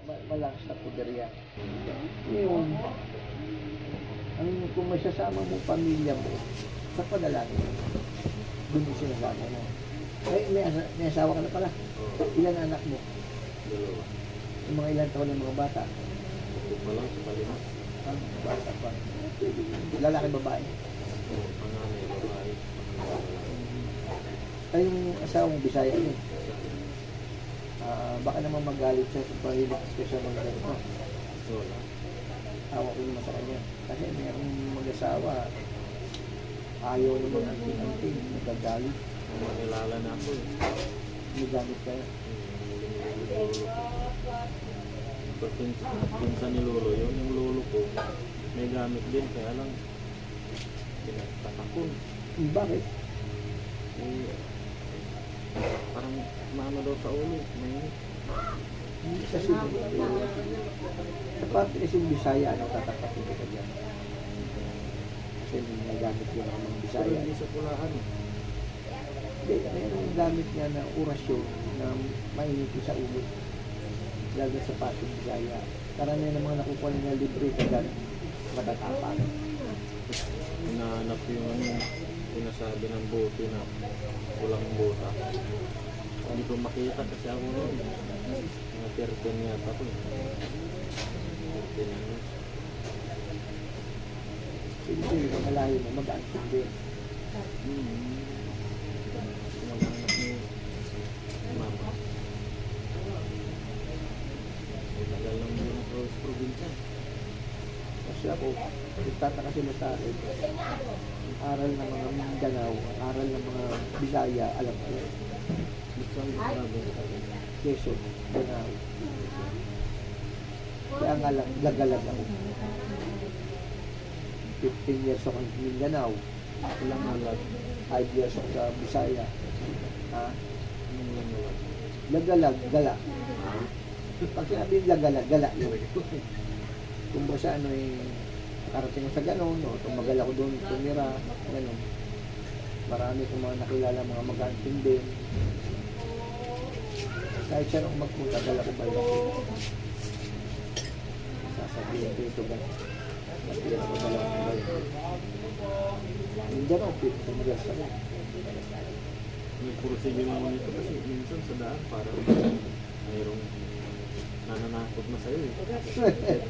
Malakas na puder yan. Ngayon, kung may sasama mo pamilya mo, sa panalangin, doon yung sinasama mo. Ay, may asawa ka na pala. Ilan anak mo? Dalawa. Yung mga ilan taon ng mga bata? Ito pa lang sa palima. Bata pa. Lalaki, babae. Panganay, babae. Ay, yung asawa mo, Bisaya yun. Baka naman magalit siya sa pahilig ka siya mga ganito. Wala. Awa ko naman sa kanya. Kasi mayroong mag-asawa, ayaw naman anting-anting, nagagalit. Makilala na ako eh. Nagamit kayo. Pinsan ni Lolo, yung lolo ko, may gamit din, kaya lang pinagtatakon. Bakit? Eh, parang maano daw sa ulo, may Hindi kasi sa parte kasi yung Bisaya, ano, tatapatin ka dyan. Kasi may nagamit yun ang mga Bisaya. Bisaya. Hindi sa pulahan eh. Hindi, mayroong gamit niya na orasyon na mainit sa ulo. Lalo sa parte ng Bisaya. Karamihan ng mga nakukuha niya libre sa dyan, matatapang. Hinahanap yung ano, sinasabi ng bote na walang bota. Hindi ko makita kasi ako noon. Mga 13 yata ko eh. 13 anos. Hindi, kung malayo mo, mag-aansin din. Sumaganap ni mama. Tagal lang din ako sa probinsya. Kasi ako, nagtataka sila sa akin. Ang aral ng mga Mindanao, ang aral ng mga Bisaya, alam ko. Buksan ko grabe. Quezon, Mindanao. Kaya nga lang, lagalag ako. 15 years ako sa Mindanao. Walang alat. 5 years ako sa Bisaya. Ha? Anong walang alat? Lagalag, gala. Pag sinabi yung lagalag, gala yun. Kung ba sa ano eh, nakarating ko sa gano'n, o tumagal ako doon, tumira, gano'n. Marami kong mga nakilala, mga mag-antindi. Kahit saan ako magpunta, dala ko balik ako. Sasabihin ko ito gano'n. Matira ko dala ko balik. Hindi ako, tumagal sa ako. May procedure naman ito kasi minsan sa daan parang mayroong nananakot na sa'yo eh.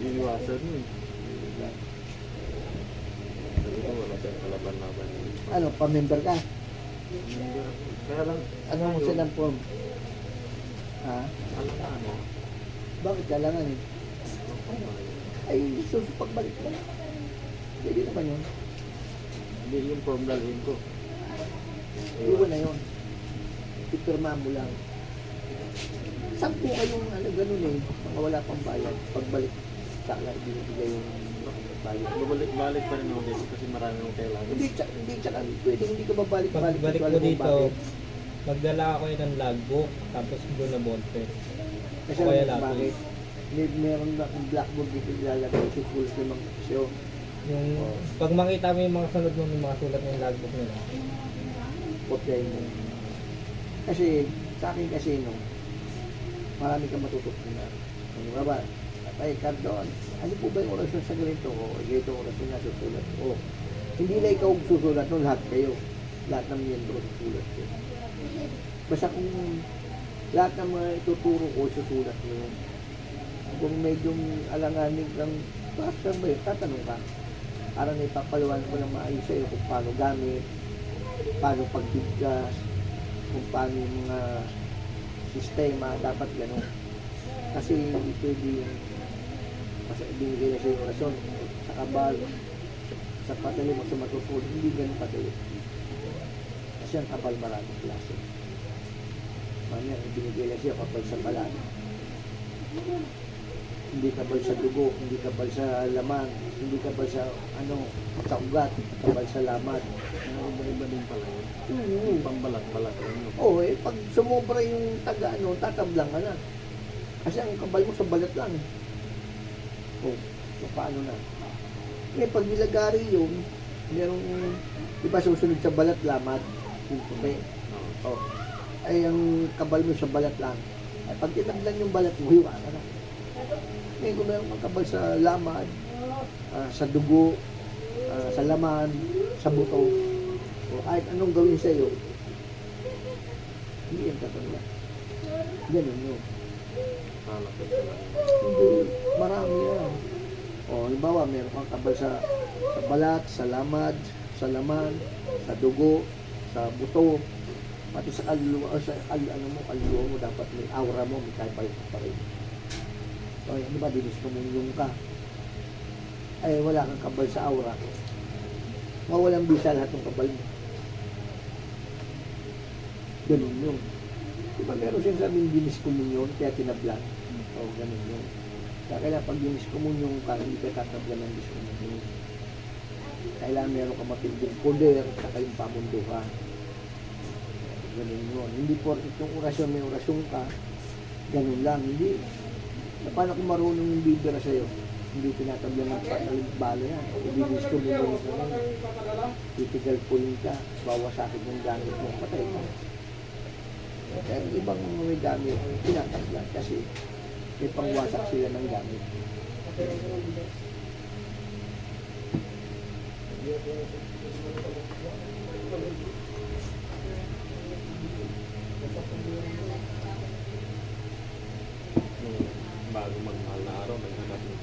Iniwasan mo eh. Sabi ko wala siyang kalaban-laban. Ano, pa-member ka? Kaya lang, Ano mo silang form? Ha? alam na ano. Bakit kailangan eh? Ay, pagbalik mo. Pwede naman yun. Hindi yung form dalhin ko. Iwan na yun. Ipirma mo lang. 10 kayong ano ganun eh, mga wala pang bayad. Pagbalik sa akin, binibigay yung bayad. Babalik-balik pa rin ako dito kasi marami akong kailangan. Hindi tsaka pwede hindi ka babalik-balik. Pagbalik Alam ko mo dito, bakit? magdala ako yun ng logbook, tapos doon na ballpen. Kasi o kaya alam mo lapis. bakit? Meron na akong blackboard dito ilalagay si full ng mga kasyo. Yung, pag makita mo yung mga sunod mo, yung mga sulat ng logbook nila. Kopyahin mo. Kasi sa akin kasi no, marami kang matututunan. Ano nga ba? Ay, Cardon, ano po ba yung orasyon sa ganito? O, ganito orasyon na susulat. O, hindi na ikaw susulat no, lahat kayo. Lahat ng miyembro susulat ko. Basta kung lahat ng mga ituturo ko, susulat nyo. Kung medyo alanganin kang, saan ba yun? Tatanong ka. Para na ipapaliwan ko ng maayos sa'yo kung paano gamit, paano pagbigkas, kung paano yung mga sistema, dapat gano'n. Kasi hindi pwede yung binigay na siya yung orasyon sa kabal, sa patuloy mo sa matutulog, hindi gano'n patuloy. Kasi ang kapal maraming klase. Mamaya, binigay na siya kapal sa balat. Hindi kapal sa dugo, hindi kapal sa laman, hindi kapal sa sa ugat, kapal sa laman. Iba-iba din pala yun. Pambalat-balat lang yun. Oo, pag sumobra yung tatablang ka na. Kasi ang kabal mo sa balat lang. Oh, so paano na? Pag nilagari yun, merong, di ba susunod sa balat lamad? Yung puti. Oh. Ay, ang kabal mo sa balat lang. Ay, pag tinaglan yung balat mo, hiwa ka na. Ngayon kung meron kang kabal sa lamad, sa dugo, sa laman, sa buto, o kahit anong gawin sa iyo, hindi yan tatanda. Ganun yun. Halapit sa lang. Hindi, marami yan. O, halimbawa, meron kang kabal sa balat, sa lamad, sa laman, sa dugo, sa buto, pati sa kaluluwa, o sa kaluluwa mo, dapat may aura mo, may kaya pa rin. So, di ba, diniskumunyung ka. Ay, wala kang kabal sa aura. Mawalang bisa lahat ng kabal mo. Ganun yun. Di ba, meron siyang sabing diniskumunyon, kaya tinablan. O, ganun yun. Kaya kailangan pag diniskumunyon ka, hindi ka tatablan ng diskumunyon. Kailangan meron ka matinding poder, saka yung pamunduhan. Ganun yun. Hindi porket yung orasyon, may orasyon ka, ganun lang. Hindi. Paano kung marunong yung bibira sa'yo? Hindi tinatablan ng patalim-bala yan. Hindi gusto mo yung critical point ka, bawasakin yung gamit mo, patay ka. Kaya yung ibang may gamit, tinatablan kasi may pangwasak sila ng gamit. Bago magmahal na araw, may hanap mo.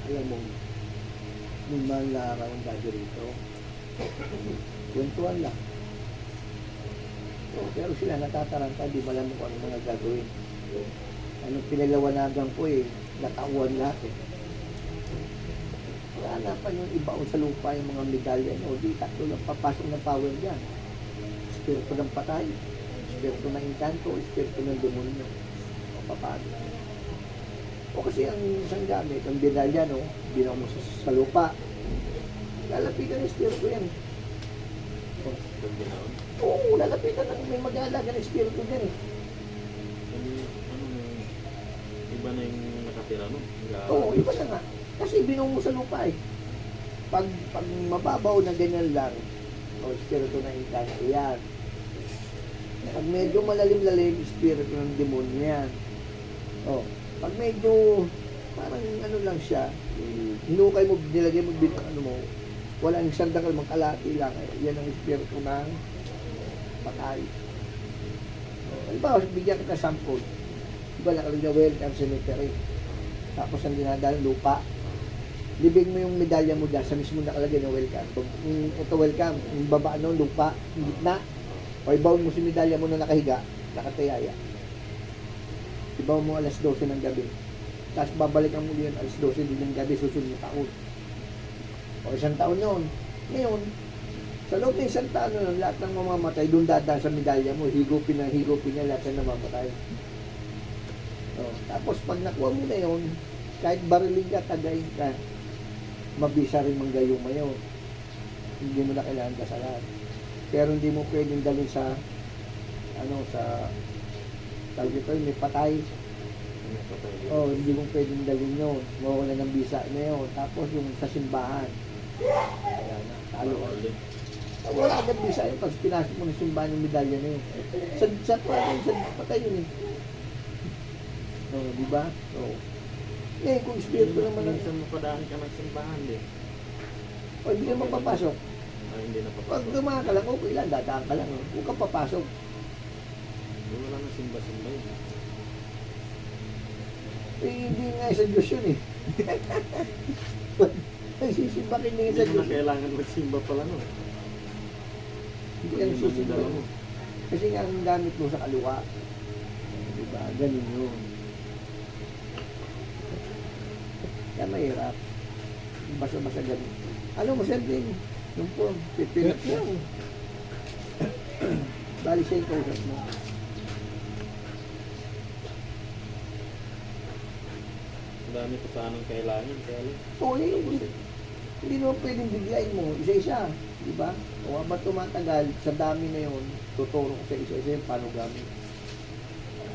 Alam mo, nung mahal na araw ang dati rito, kwentuhan lang. Pero sila natataranta, di ba alam mo kung ano mga gagawin. Anong pinalawanagan ko natauan lahat Hanapan yung iba o sa lupa yung mga medalya o di tatlo lang papasok ng power dyan. Espiritu ng patay, espiritu ng inkanto, espiritu ng demonyo. O paano? O kasi ang isang gamit, ang medalya, binaw mo sa lupa. Lalapitan ng espiritu yan. Yung ginaon. Oo, lalapitan ng may mag-aalaga ng espiritu dyan Iba na yung nakatira no? Oo, iba na nga. Kasi binuo mo sa lupa Pag mababaw na ganyan lang, espiritu ng inkanto yan. Pag medyo malalim-lalim, espiritu ng demonyo yan. Pag medyo parang lang siya, hinukay mo, nilagay mo, walang sandakal, magkalati lang. Yan ang espiritu ng patay. Halimbawa, bigyan kita sample. Diba nakalagay na welcome cemetery. Tapos ang dinadala lupa. Libig mo yung medalya mo dyan, sa mismo nakalagay na welcome. Ito welcome, yung baba lupa, yung gitna. O ibaw mo si medalya mo na nakahiga, nakatayaya. Ibaw mo alas 12 ng gabi. Tapos babalikan mo yun alas 12 din ng gabi, susunod na taon. O isang taon yun. Ngayon, sa loob ng isang taon nun, lahat ng mamamatay, doon dadaan sa medalya mo, higupin niya lahat ng namamatay. Tapos pag nakuha mo na yun, kahit bariling ka, tagayin ka, mabisa rin manggayong mayo. Hindi mo na kailangan kasalan. Pero hindi mo pwedeng dalhin sa tawag ito, may patay. Hindi mo pwedeng dalhin yun. Mawala ng bisa na yun. Tapos yung sa simbahan. Ayan na, talo ka. Wala agad bisa yun. Pag pinasok mo ng simbahan yung medalya na yun. Sa patay yun di ba? Ngayon, kung espiritu naman ang minsan mo padaan ka ng simbahan din. hindi ka mapapasok. Hindi na papasok. Pag dumaan ka lang, okay lang, dadaan ka lang. Huwag kang papasok. Wala na simba-simba yun. Hindi nga sa Diyos yun Nagsisimba ka hindi sa Hindi mo Diyos. na kailangan magsimba pala no. Hindi ka nagsisimba. Kasi nga ang gamit mo sa kaluwa. Diba? Ganun yun. Kaya mahirap. Basta-basta ganun. Ano mo siyempre, yung po, pipinat mo. Bali siya yung kausap mo. Ang dami ko sanang kailangan. Kaya lang. Hindi naman pwedeng biglayin mo. Isa-isa. Diba? O habang tumatagal, sa dami na yun, tuturo ko sa isa-isa yung paano gamit.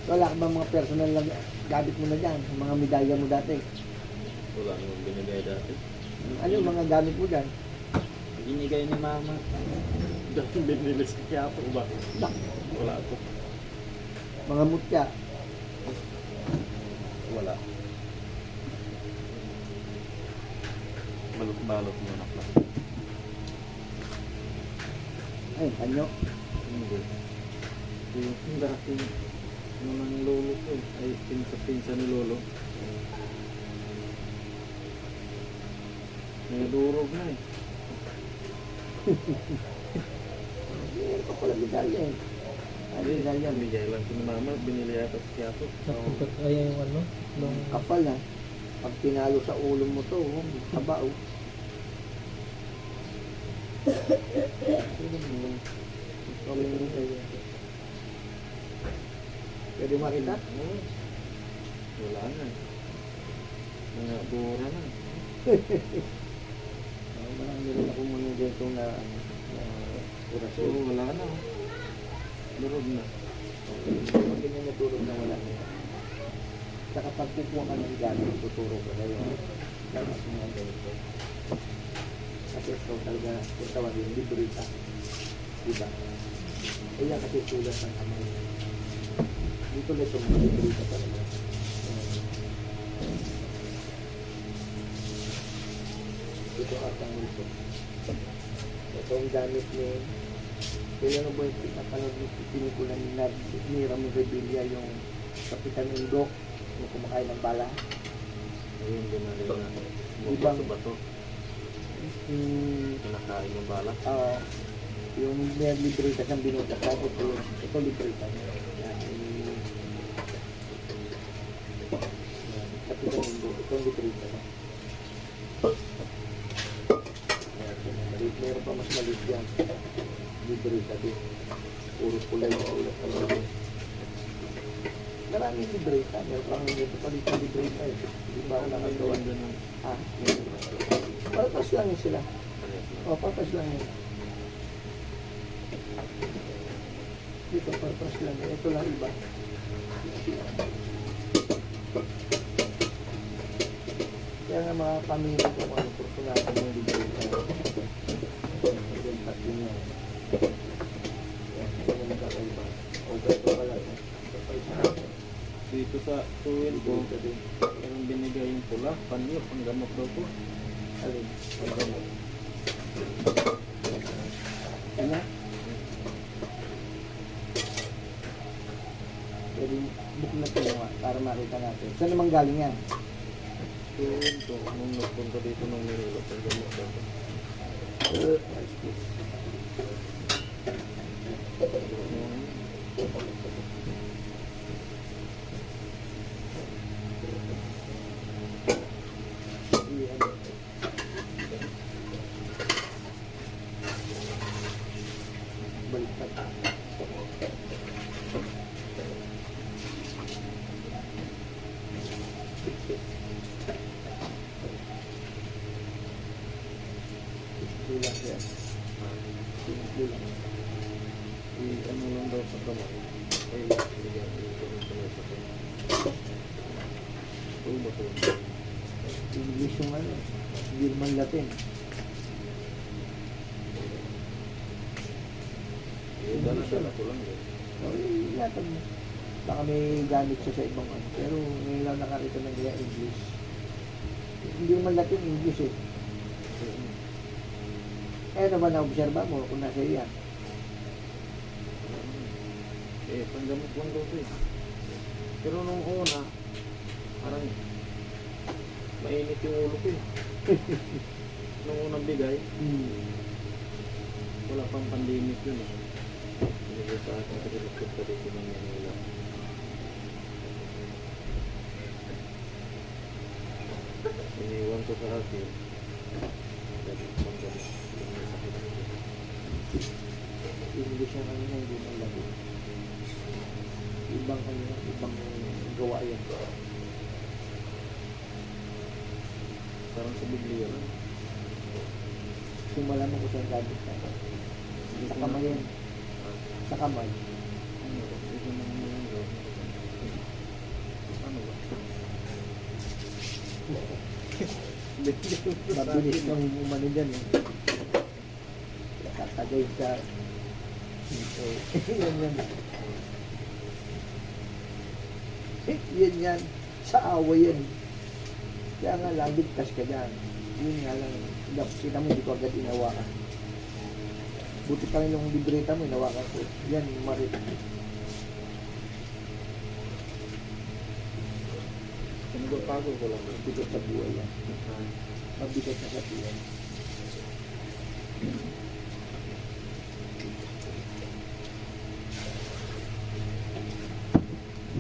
Wala ka ba mga personal na gamit mo na dyan? Mga medalya mo dati? Wala namang binigay dati. Ano yung mga gamit mo dyan? Binigay ni mama. Dati binili sa Quiapo ba? Wala ako. Mga mutya. balot mo na pala. Ay, kanyo. Hindi. Yung dating ano ng lolo ko eh. Ay, pinsa ni lolo. Nadurog na eh. Meron pa pala medalya eh. Ay, medalya. Bigay lang ko ni mama. Binili yata sa Quiapo. Napagkat kaya yung ano, nung Kapal na. Pag tinalo sa ulo mo to, oh, taba oh. Pwede makita? Oo. Wala na eh. Mga bura na. Marami rin ako muna dito na So, orasyon. wala na. Durog na. Pag ganyan natulog na wala na. Saka pag kukuha ka ng gamit, tuturo ka ngayon. Dapat mo nga ganito. Kasi ito talaga, kung tawagin, librita. Diba? Kaya kasi tulas ng kamay. Dito na ito, mga librita talaga. Ito at ang ito. Ito ang gamit ni kailan mo ba yung pinapanood ni pinikula ni Ramon Revilla yung Kapitan Indo yung kumakain ng bala? Ayun, dinali na. Ibang- Bato ba to? Kinakain yung bala. Yung may libreta siyang binutas ito libreta niya. Yan, Kapitan Indo, itong libreta niya. Meron pa mas maliit yan. Libreta din. Puro pula yung ulat ng mga. Maraming libreta. Meron pang dito pa dito libreta eh. Hindi ba ako nakagawa? Doon ng Purpose lang yun sila. parehas na. Purpose lang yun. Dito purpose lang yun. Ito lang iba. Kaya nga mga pamilya ko ano, personalan ng libreta. Yung tatlo niya. Yan, ito yung magkakaiba. O ganito pala. Ito pa isa. Dito sa tuwin ko, Libreta din. parang binigay yung pula. Panyo, ang gamot daw ko. Alin? Ang gamot. Yan na. Pwede book na ito nga para makita natin. Saan naman galing yan? Tuwin ko, nung nagpunta dito ng Manila, ang gamot daw ko. Nice piece. Yan. Baliktad. Simple lang yan. Simple lang. Ano lang daw sa kamay. Ay, bigyan ko rin sa may sakit. Ito ba ito? English yung ano, German Latin. Eh, dala-dala ko lang yun. So, ingatan mo. Baka may gamit siya sa ibang ano. Pero ngayon lang nakakita ng kaya English. Hindi man Latin, English eh. Kaya naman na-observa mo kung nasa iyan. Eh, panggamot lang daw ito eh. Pero nung una, parang mainit yung ulo ko eh. Nung unang bigay, wala pang pandemic yun eh. Binigay sa akin kasi nagpunta dito ng Manila. Iniwan ko sa akin. Sabi ko panggamot. Yung may sakit ako. English na kanina, hindi man Latin. Ibang ano, ibang gawa yan. Parang sa Biblia lang. Simula mo kung saan gamit na. Sa kamay yan. Sa kamay. Ano ba? Ito na yung ano ba? Mabilis nang umano dyan eh. Tatagay sa... yan yan. Yan yan. Sa awa yan. Kaya nga lang, ligtas ka dyan. Yun nga lang. Kita mo, hindi ko agad inawakan. Buti pa rin yung libreta mo, inawakan ko. Yan, yung marit. Pinagpago ko lang. Mabigat sa buhay yan. Mabigat na sa buhay.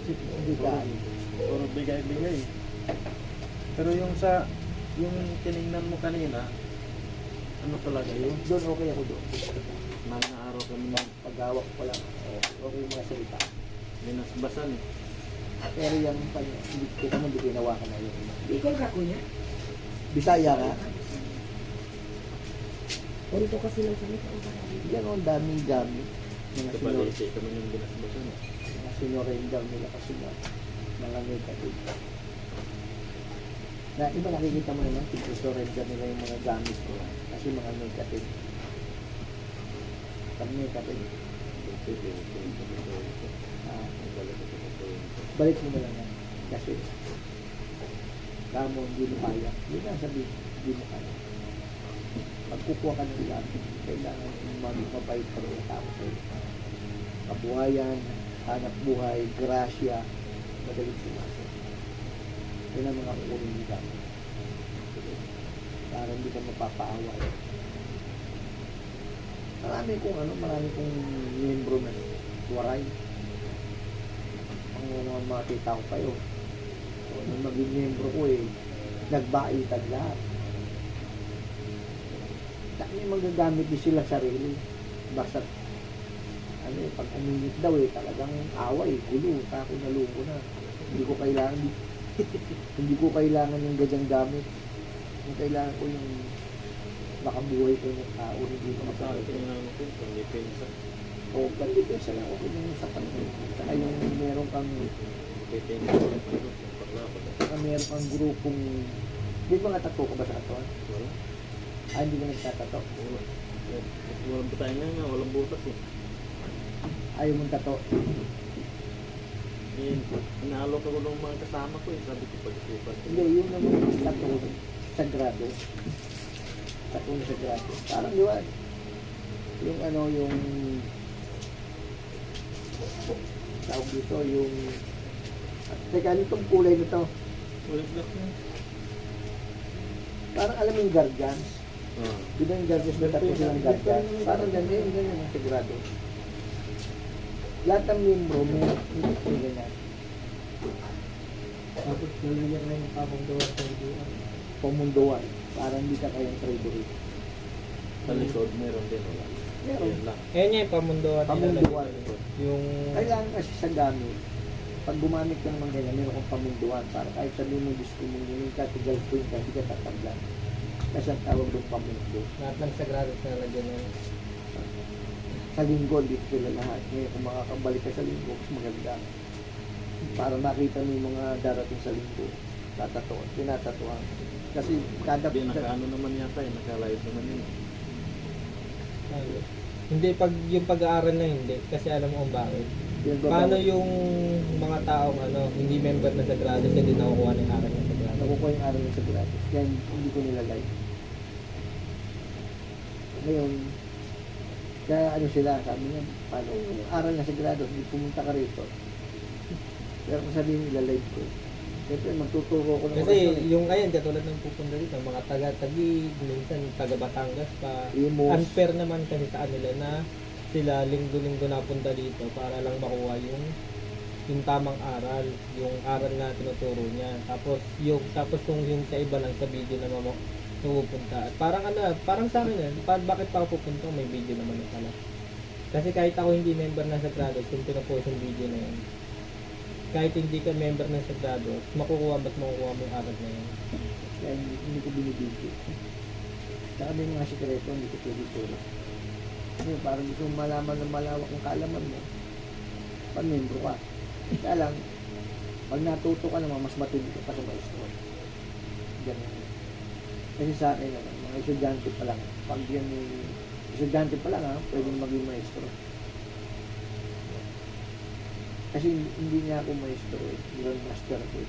Hindi ka. Puro bigay-bigay. Pero yung tinignan mo kanina, ano talaga yun? Doon okay ako doon. Mga araw kami na Paghawak ko lang. Okay yung mga salita. binasbasan eh. Pero yung hindi kita mo, hindi ko inawakan na yun. Bicol ka, kuya? Bisaya ka? Ganito kasi lang sa mga Yan o, ang daming gamit. Mga Sa Balete kami yung binasbasan eh. sinurrender nila kasi mga negative. Na iba nakikita mo naman, sinurrender nila yung mga gamit ko kasi mga negative. Pag negative, balik mo na lang yan. Kasi kamo hindi mo kaya. Hindi na sabihin, hindi mo kaya. Pag kukuha ka ng gamit, kailangan magpapayit pa rin ang tao sa'yo. Kabuhayan, hanap buhay, grasya, madaling sumasok. Yun ang mga kukunin ng gamit. Para hindi ka mapapaaway. Marami kong miyembro na waray. Ang makita ko kayo. So, nung maging miyembro ko nagbaitag lahat. May magagamit din sila sarili. Basta, pag uminit daw talagang away, gulo, tako na luko na. Hindi ko kailangan yung gadyang gamit. Yung kailangan ko yung makabuhay ko yung tao, hindi ko Sa akin makakita. yung ano ko, pang depensa. O, pag-depensa lang ako yung sa kanila. Saka yung meron kang, Depensa ko lang pag paglaban. saka meron kang grupong, di ba nga tato ko ba sa ato? Wala. Hindi ka nagtatato. Wala. Walang butay nga, walang butas eh. Ayaw mong tato. Inaalok ako ng mga kasama ko eh. Sabi ko pag-isipan. Hindi, yun naman tato sagrado. Tato na sagrado. Parang yun. Yung tawag dito, yung teka, itong kulay nito. Ulit lang yun. Parang alam mo yung guardians. Ah. Di ba yung guardians na tato silang guardians? Parang ganyan, ganyan ang sagrado. Lahat ng membro may ganyan. Tapos nalagyan na yung pamunduan sa hiduan. Pamunduan. Parang hindi ka kayang trade Sa likod, meron din wala. Meron. Yan lang. Ayan nga yung pamunduan. Pamunduan. Yung... Kailangan kasi sa gamit, pag gumamit ka naman ganyan, meron kang pamunduan para kahit sabihin mo gusto mo yung capital point ka, hindi ka tatanggal. Kasi ang tawag doon pamundo. Lahat ng sagrados na nalagyan yun. Sa linggo, dito sila lahat. Ngayon, kung makakabalik ka sa linggo, mas maganda. Para makita mo yung mga darating sa linggo, tatatuan, tinatatuan. Kasi kada Hindi, nakaano naman yata eh. Naka-live naman yun. Hindi, pag yung pag-aaral na hindi. Kasi alam mo kung bakit. pinagbabawas. Paano yung mga taong hindi member na sagrados hindi nakukuha ng aral ng sagrados? Nakukuha yung araw ng Sagrados. Kaya hindi ko nilalay. Ngayon, kaya sila, sabi niya, paano yung aral ng Sagrados, hindi pumunta ka rito. Pero kung sabihin nila-live ko, siyempre magtuturo ko ng Kasi orasyon. yung ayan, katulad ng pupunta dito, mga taga-Taguig, minsan taga-Batangas pa. Imos. Unfair naman kasi sa kanila na sila linggo-linggo napunta dito para lang makuha yung tamang aral, yung aral na tinuturo niya. Tapos kung yung sa iba lang sa video na pupunta. Parang sa akin bakit pa ako pupunta? May video naman na pala. Kasi kahit ako hindi member ng Sagrados, kung pinapost yung video na yun, kahit hindi ka member ng Sagrados, makukuha mo yung aral na yun. Kaya hindi ko binibigay. Saka may mga sikreto, hindi ko pwede turo. Ngayon, parang gusto mong malaman ng malawak ang kaalaman mo, pag-membro ka. Kaya lang, pag natuto ka naman, mas matindi ka pa sa maestro. Ganun. Kasi sa akin naman, mga estudyante pa lang, pag yan estudyante pa lang pwedeng maging maestro. Kasi hindi niya ako maestro Grand master ako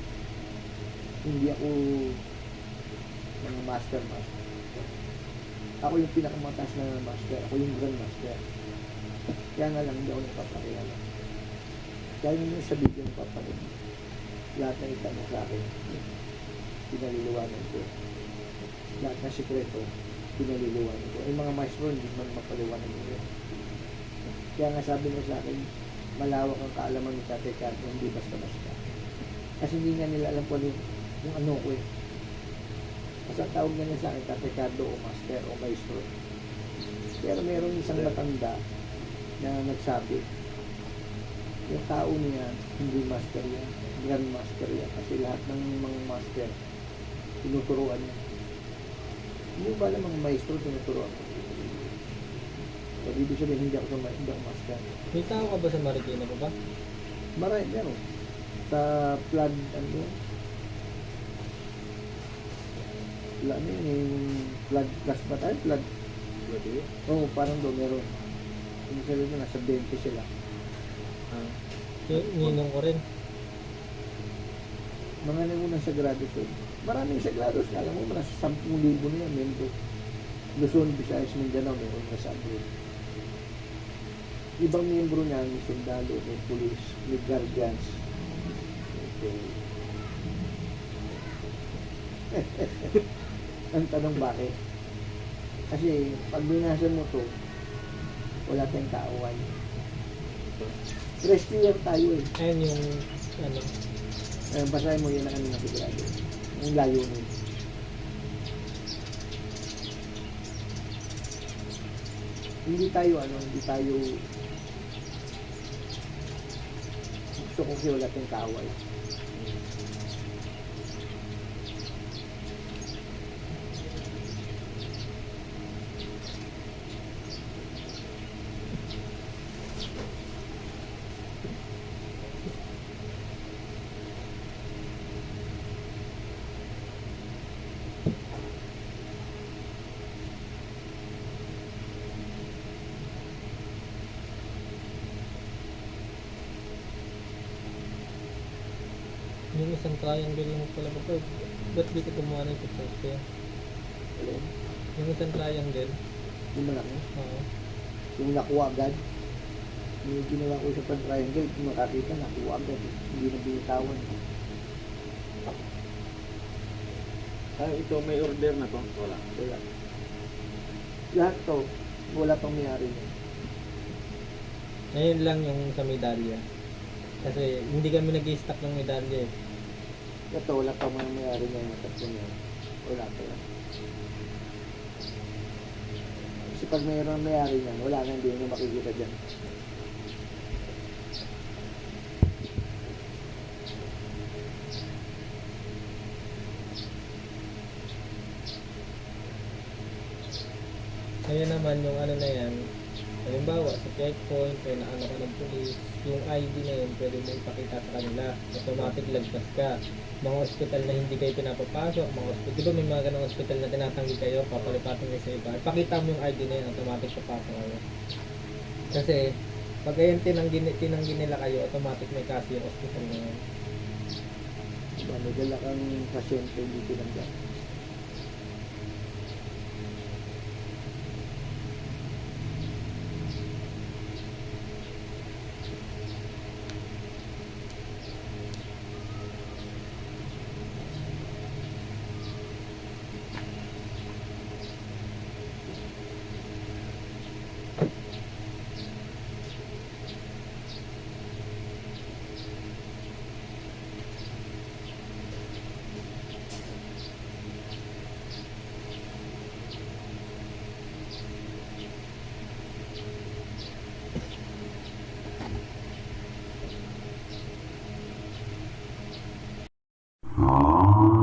Hindi ako mga master. Ako yung pinakamataas na master. Ako yung grand master. Kaya nga lang, hindi ako nagpapakilala. Kaya nyo sa video ng papalin. Lahat na itanong sa akin, pinaliliwanan ko. Lahat ng sikreto, pinaliliwanan ko. Yung mga maestro, hindi man mapaliwanan nyo. Kaya nga sabi niya sa akin, malawak ang kaalaman ni Tatay Cardo, hindi basta-basta. Kasi hindi nga nila alam kung yung ano ko eh. Kasi ang tawag niya sa akin, Tatay Cardo o Master o Maestro. Pero mayroong isang matanda na nagsabi, yung tao niya, hindi master yan, grand master yan. Kasi lahat ng mga master, tinuturuan niya. Hindi ba lang mga maestro tinuturuan ko? So, ibig sabihin, hindi ako master. May tao ka ba sa Marikina pa ba? Marami, meron. Sa flood, ano yun? Ano yun, yung flood class ba tayo? Flood. Pwede. Oo, parang doon meron. Yung sabi mo, nasa 20 sila. Ah, Yung ninong ko rin. Mga nangunang sagrados yun. Maraming sagrados, alam mo, nasa 10,000 na yan, membro. Luzon, Visayas, Mindanao, meron na sa abroad. Ibang membro niya, may sundalo, may police, may guardians. Okay. Ang tanong bakit? Kasi pag binasa mo to, wala tayong kaaway. Rescuer tayo eh. Ayun yung, ano, Basahin mo yun ang ano na sigurado. Yung layunin. Hindi tayo gusto ko kasi wala tayong kaaway. yung isang triangle lang pala ba? Ba't di ko gumawa ng post ko yan? Alin? Yung isang triangle, Yung malaki. oo. Yung nakuha agad. Yung ginawa ko sa pan-triangle, kung makakita, nakuha agad. Hindi na binitawan. ah, ito may order na to? Wala. Wala. Lahat to, wala pang mayari niya. Ngayon lang yung sa medalya. Kasi hindi kami nag-i-stock ng medalya eh. Ito, wala pang mga mayari niya yung tatlo niya. Wala pa yan. Kasi pag mayroon mayari niya, wala na, hindi niya makikita dyan. Ngayon naman yung ano na yan, halimbawa sa checkpoint, kaya naano ka ng police, yung ID na yun, pwede mo ipakita sa kanila. Automatic lagpas ka. Mga hospital na hindi kayo pinapapasok, mga hospital, di ba may mga ganong hospital na tinatanggi kayo, papalipatin kayo sa iba. Ipakita mo yung ID na yun, automatic papasok kayo. Kasi, pag ayun tinanggi nila kayo, automatic may kaso yung hospital na yun. Diba, may dala kang pasyente hindi tinanggap. Ah.